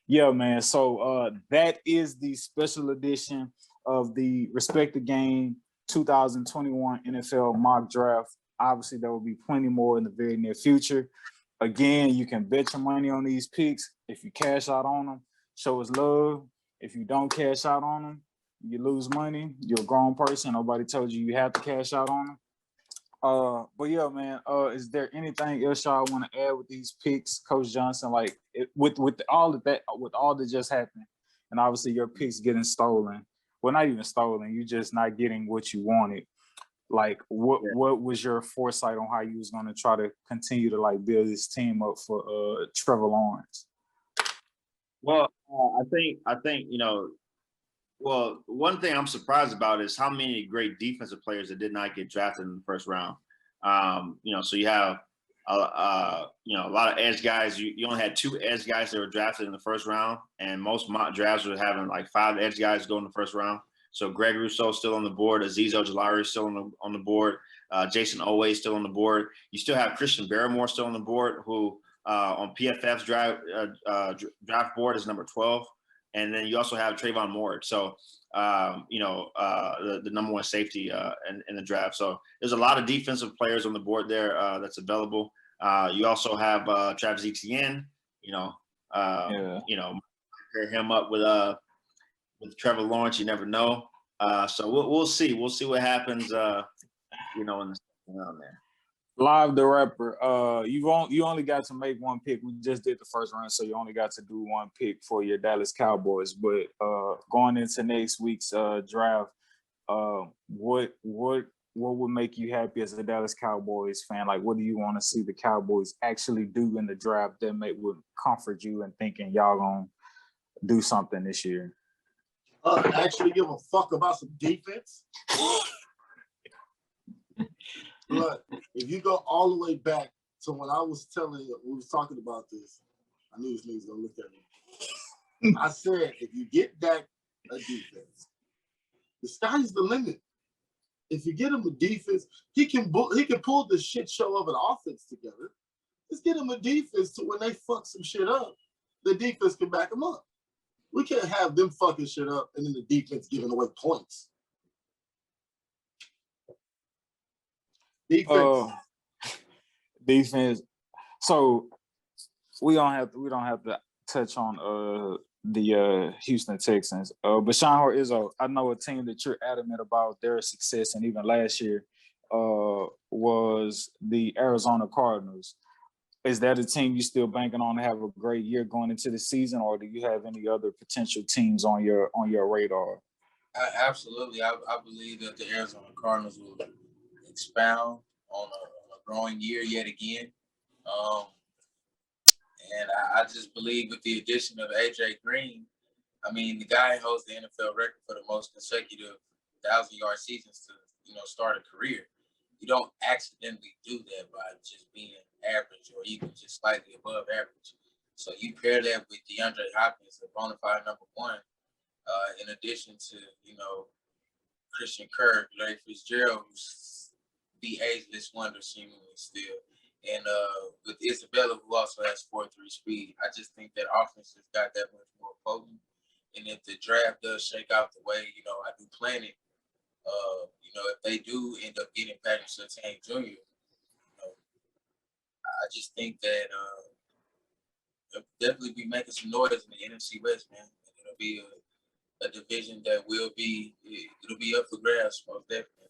Yeah, man. So that is the special edition of the Respect the Game 2021 NFL mock draft. Obviously, there will be plenty more in the very near future. Again, you can bet your money on these picks. If you cash out on them, show us love. If you don't cash out on them, you lose money. You're a grown person. Nobody told you you have to cash out on them. But yeah, man. Is there anything else y'all want to add with these picks, Coach Johnson? Like with all of that, with all that just happened, and obviously your picks getting stolen. Well, not even stolen. You just not getting what you wanted. Like, what was your foresight on how you was going to try to continue to like build this team up for Trevor Lawrence? Well, I think Well, one thing I'm surprised about is how many great defensive players that did not get drafted in the first round. So you have a lot of edge guys. You only had 2 edge guys that were drafted in the first round, and most mock drafts were having like 5 edge guys go in the first round. So Greg Rousseau still on the board, Azeez Ojulari still on the board, Jason Oweh still on the board. You still have Christian Barrymore still on the board, who on PFF's draft board is number 12. And then you also have Trayvon Moore. So, the number 1 safety in the draft. So there's a lot of defensive players on the board there that's available. You also have Travis Etienne. Pair him up with Trevor Lawrence. You never know. So we'll see. We'll see what happens. In the second round there. Live the Rapper. You only got to make 1 pick. We just did the first round, so you only got to do 1 pick for your Dallas Cowboys. But going into next week's draft, what would make you happy as a Dallas Cowboys fan? Like, what do you want to see the Cowboys actually do in the draft that would comfort you in thinking y'all gonna do something this year? Actually give a fuck about some defense. But if you go all the way back to when I was we was talking about this, I knew this nigga's gonna look at me. I said, if you get Dak a defense, the sky's the limit. If you get him a defense, he can pull the shit show of an offense together. Just get him a defense to when they fuck some shit up, the defense can back them up. We can't have them fucking shit up and then the defense giving away points. Defense. So we don't have to touch on the Houston Texans. But Sean Izzo, I know a team that you're adamant about their success, and even last year was the Arizona Cardinals. Is that a team you still banking on to have a great year going into the season, or do you have any other potential teams on your radar? Absolutely. I believe that the Arizona Cardinals will expound on a growing year yet again. And I just believe with the addition of A.J. Green, I mean, the guy holds the NFL record for the most consecutive 1,000-yard seasons to, start a career. You don't accidentally do that by just being average or even just slightly above average. So you pair that with DeAndre Hopkins, a bona fide number 1, in addition to, Christian Kirk, Larry Fitzgerald, who's the ageless wonder seemingly still. And with Isabella, who also has 4.3 speed, I just think that offense has got that much more potent. And if the draft does shake out the way, I do plan it, if they do end up getting Patrick Surtain Jr., I just think that they'll definitely be making some noise in the NFC West, man. And it'll be a division that it'll be up for grabs, most definitely.